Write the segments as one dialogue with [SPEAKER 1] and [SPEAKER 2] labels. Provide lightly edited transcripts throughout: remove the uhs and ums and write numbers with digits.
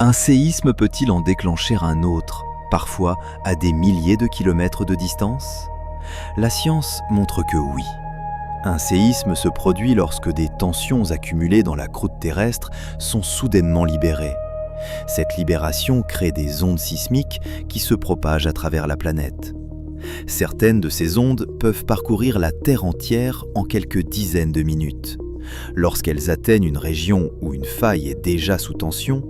[SPEAKER 1] Un séisme peut-il en déclencher un autre, parfois à des milliers de kilomètres de distance? La science montre que oui. Un séisme se produit lorsque des tensions accumulées dans la croûte terrestre sont soudainement libérées. Cette libération crée des ondes sismiques qui se propagent à travers la planète. Certaines de ces ondes peuvent parcourir la Terre entière en quelques dizaines de minutes. Lorsqu'elles atteignent une région où une faille est déjà sous tension,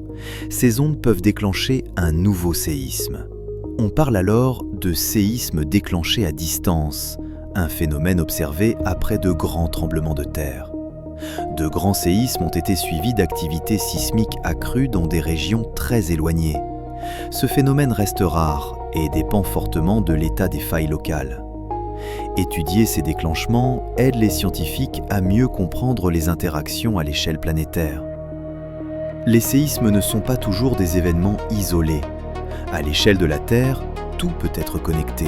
[SPEAKER 1] ces ondes peuvent déclencher un nouveau séisme. On parle alors de séisme déclenché à distance, un phénomène observé après de grands tremblements de terre. De grands séismes ont été suivis d'activités sismiques accrues dans des régions très éloignées. Ce phénomène reste rare et dépend fortement de l'état des failles locales. Étudier ces déclenchements aide les scientifiques à mieux comprendre les interactions à l'échelle planétaire. Les séismes ne sont pas toujours des événements isolés. À l'échelle de la Terre, tout peut être connecté.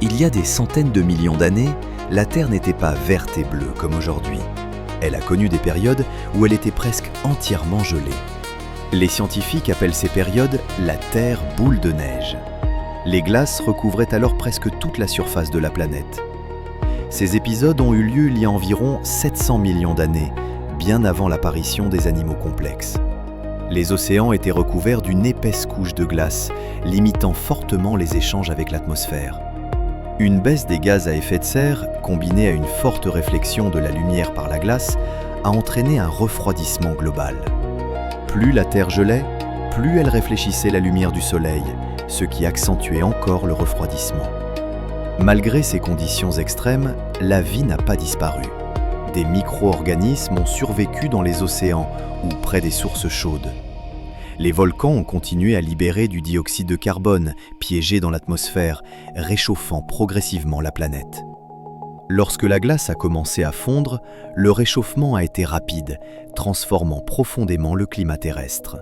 [SPEAKER 1] Il y a des centaines de millions d'années, la Terre n'était pas verte et bleue comme aujourd'hui. Elle a connu des périodes où elle était presque entièrement gelée. Les scientifiques appellent ces périodes la Terre boule de neige. Les glaces recouvraient alors presque toute la surface de la planète. Ces épisodes ont eu lieu il y a environ 700 millions d'années, bien avant l'apparition des animaux complexes. Les océans étaient recouverts d'une épaisse couche de glace, limitant fortement les échanges avec l'atmosphère. Une baisse des gaz à effet de serre, combinée à une forte réflexion de la lumière par la glace, a entraîné un refroidissement global. Plus la Terre gelait, plus elle réfléchissait la lumière du Soleil, ce qui accentuait encore le refroidissement. Malgré ces conditions extrêmes, la vie n'a pas disparu. Des micro-organismes ont survécu dans les océans ou près des sources chaudes. Les volcans ont continué à libérer du dioxyde de carbone, piégé dans l'atmosphère, réchauffant progressivement la planète. Lorsque la glace a commencé à fondre, le réchauffement a été rapide, transformant profondément le climat terrestre.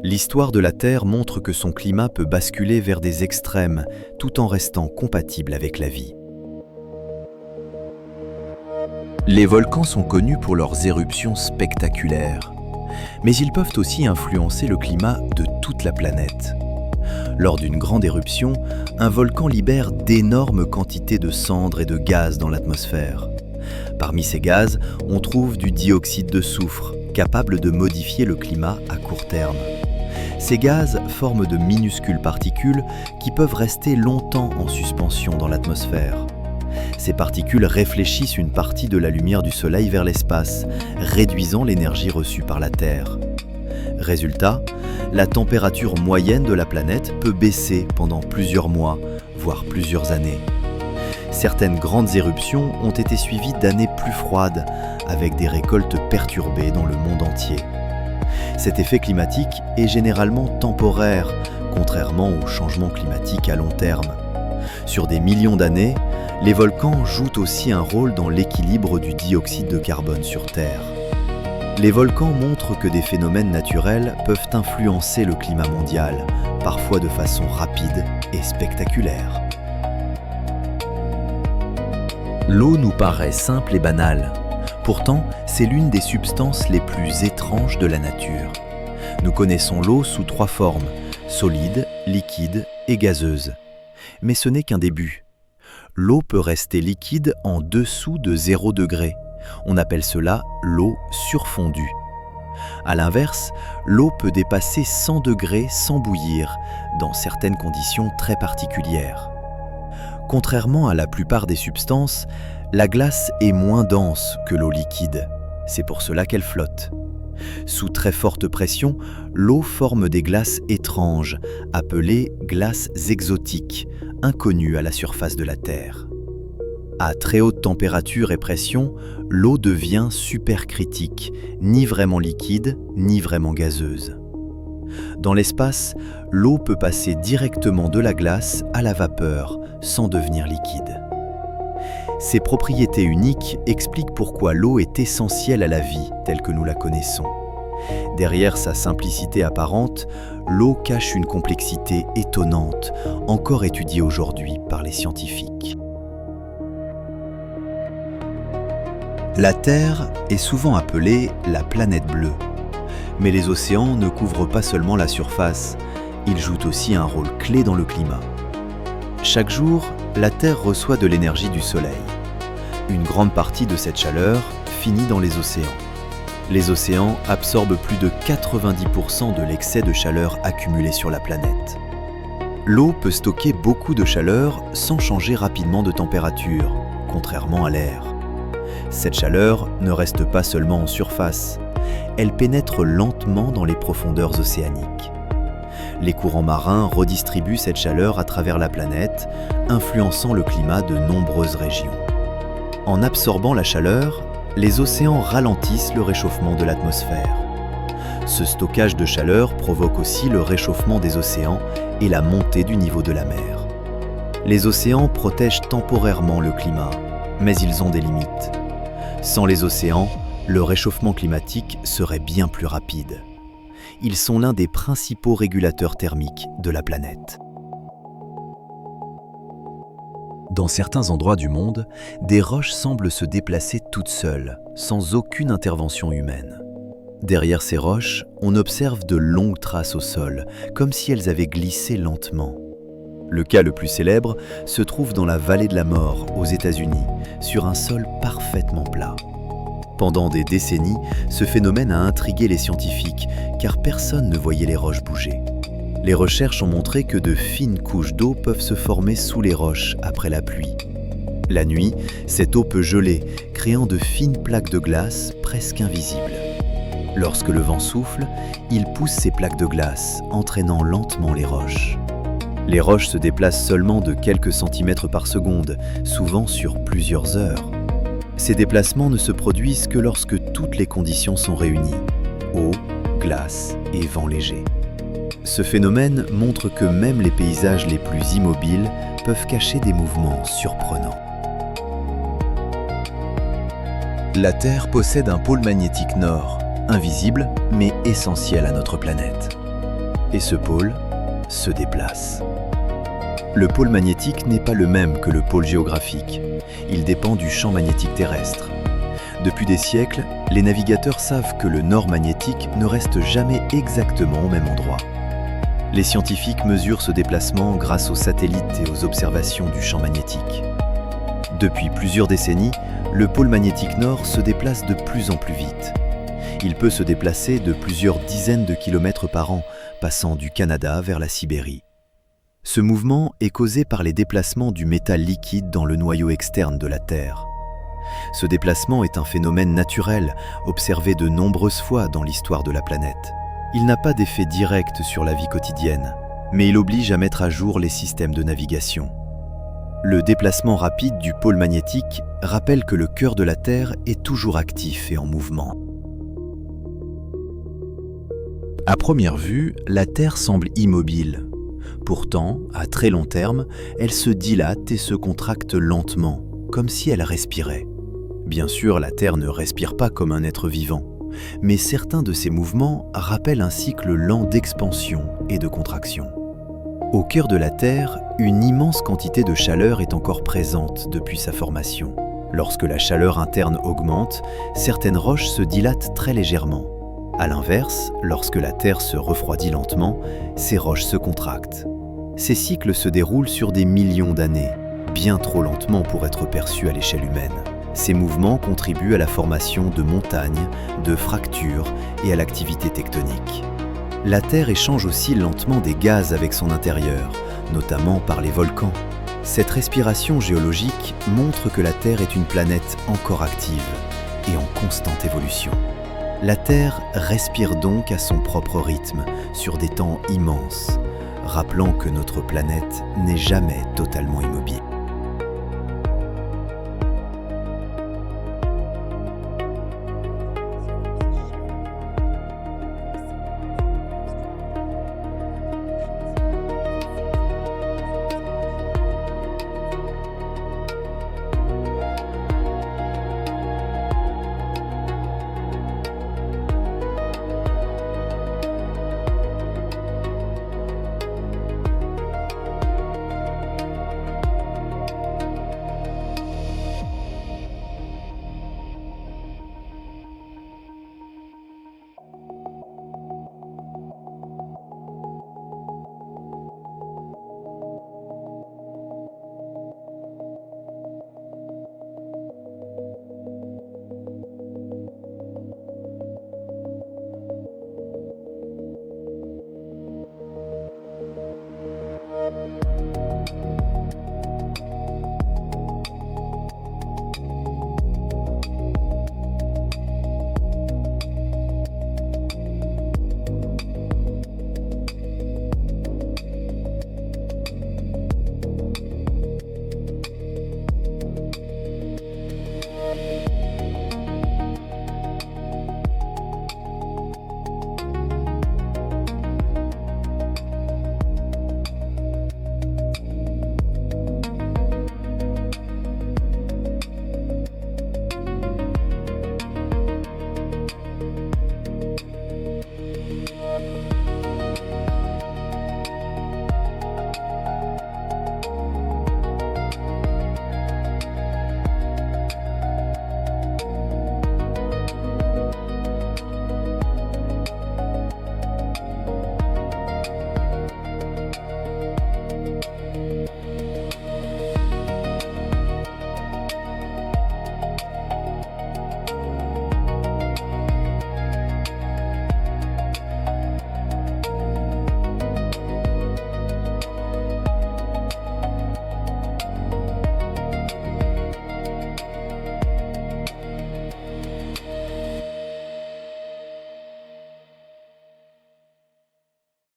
[SPEAKER 1] L'histoire de la Terre montre que son climat peut basculer vers des extrêmes, tout en restant compatible avec la vie. Les volcans sont connus pour leurs éruptions spectaculaires, mais ils peuvent aussi influencer le climat de toute la planète. Lors d'une grande éruption, un volcan libère d'énormes quantités de cendres et de gaz dans l'atmosphère. Parmi ces gaz, on trouve du dioxyde de soufre, capable de modifier le climat à court terme. Ces gaz forment de minuscules particules qui peuvent rester longtemps en suspension dans l'atmosphère. Ces particules réfléchissent une partie de la lumière du Soleil vers l'espace, réduisant l'énergie reçue par la Terre. Résultat, la température moyenne de la planète peut baisser pendant plusieurs mois, voire plusieurs années. Certaines grandes éruptions ont été suivies d'années plus froides, avec des récoltes perturbées dans le monde entier. Cet effet climatique est généralement temporaire, contrairement au changement climatique à long terme. Sur des millions d'années, les volcans jouent aussi un rôle dans l'équilibre du dioxyde de carbone sur Terre. Les volcans montrent que des phénomènes naturels peuvent influencer le climat mondial, parfois de façon rapide et spectaculaire. L'eau nous paraît simple et banale. Pourtant, c'est l'une des substances les plus étranges de la nature. Nous connaissons l'eau sous 3 formes, solide, liquide et gazeuse. Mais ce n'est qu'un début. L'eau peut rester liquide en dessous de 0 degré. On appelle cela l'eau surfondue. À l'inverse, l'eau peut dépasser 100 degrés sans bouillir, dans certaines conditions très particulières. Contrairement à la plupart des substances, la glace est moins dense que l'eau liquide. C'est pour cela qu'elle flotte. Sous très forte pression, l'eau forme des glaces étranges, appelées glaces exotiques, inconnues à la surface de la Terre. À très haute température et pression, l'eau devient supercritique, ni vraiment liquide, ni vraiment gazeuse. Dans l'espace, l'eau peut passer directement de la glace à la vapeur, sans devenir liquide. Ces propriétés uniques expliquent pourquoi l'eau est essentielle à la vie telle que nous la connaissons. Derrière sa simplicité apparente, l'eau cache une complexité étonnante, encore étudiée aujourd'hui par les scientifiques. La Terre est souvent appelée la planète bleue. Mais les océans ne couvrent pas seulement la surface, ils jouent aussi un rôle clé dans le climat. Chaque jour, la Terre reçoit de l'énergie du Soleil. Une grande partie de cette chaleur finit dans les océans. Les océans absorbent plus de 90% de l'excès de chaleur accumulé sur la planète. L'eau peut stocker beaucoup de chaleur sans changer rapidement de température, contrairement à l'air. Cette chaleur ne reste pas seulement en surface, elle pénètre lentement dans les profondeurs océaniques. Les courants marins redistribuent cette chaleur à travers la planète, influençant le climat de nombreuses régions. En absorbant la chaleur, les océans ralentissent le réchauffement de l'atmosphère. Ce stockage de chaleur provoque aussi le réchauffement des océans et la montée du niveau de la mer. Les océans protègent temporairement le climat, mais ils ont des limites. Sans les océans, le réchauffement climatique serait bien plus rapide. Ils sont l'un des principaux régulateurs thermiques de la planète. Dans certains endroits du monde, des roches semblent se déplacer toutes seules, sans aucune intervention humaine. Derrière ces roches, on observe de longues traces au sol, comme si elles avaient glissé lentement. Le cas le plus célèbre se trouve dans la vallée de la mort, aux États-Unis, sur un sol parfaitement plat. Pendant des décennies, ce phénomène a intrigué les scientifiques, car personne ne voyait les roches bouger. Les recherches ont montré que de fines couches d'eau peuvent se former sous les roches après la pluie. La nuit, cette eau peut geler, créant de fines plaques de glace presque invisibles. Lorsque le vent souffle, il pousse ces plaques de glace, entraînant lentement les roches. Les roches se déplacent seulement de quelques centimètres par seconde, souvent sur plusieurs heures. Ces déplacements ne se produisent que lorsque toutes les conditions sont réunies, eau, glace et vent léger. Ce phénomène montre que même les paysages les plus immobiles peuvent cacher des mouvements surprenants. La Terre possède un pôle magnétique nord, invisible mais essentiel à notre planète. Et ce pôle se déplace. Le pôle magnétique n'est pas le même que le pôle géographique. Il dépend du champ magnétique terrestre. Depuis des siècles, les navigateurs savent que le nord magnétique ne reste jamais exactement au même endroit. Les scientifiques mesurent ce déplacement grâce aux satellites et aux observations du champ magnétique. Depuis plusieurs décennies, le pôle magnétique nord se déplace de plus en plus vite. Il peut se déplacer de plusieurs dizaines de kilomètres par an, passant du Canada vers la Sibérie. Ce mouvement est causé par les déplacements du métal liquide dans le noyau externe de la Terre. Ce déplacement est un phénomène naturel, observé de nombreuses fois dans l'histoire de la planète. Il n'a pas d'effet direct sur la vie quotidienne, mais il oblige à mettre à jour les systèmes de navigation. Le déplacement rapide du pôle magnétique rappelle que le cœur de la Terre est toujours actif et en mouvement. À première vue, la Terre semble immobile. Pourtant, à très long terme, elle se dilate et se contracte lentement, comme si elle respirait. Bien sûr, la Terre ne respire pas comme un être vivant, mais certains de ces mouvements rappellent un cycle lent d'expansion et de contraction. Au cœur de la Terre, une immense quantité de chaleur est encore présente depuis sa formation. Lorsque la chaleur interne augmente, certaines roches se dilatent très légèrement. À l'inverse, lorsque la Terre se refroidit lentement, ces roches se contractent. Ces cycles se déroulent sur des millions d'années, bien trop lentement pour être perçus à l'échelle humaine. Ces mouvements contribuent à la formation de montagnes, de fractures et à l'activité tectonique. La Terre échange aussi lentement des gaz avec son intérieur, notamment par les volcans. Cette respiration géologique montre que la Terre est une planète encore active et en constante évolution. La Terre respire donc à son propre rythme, sur des temps immenses, rappelant que notre planète n'est jamais totalement immobile.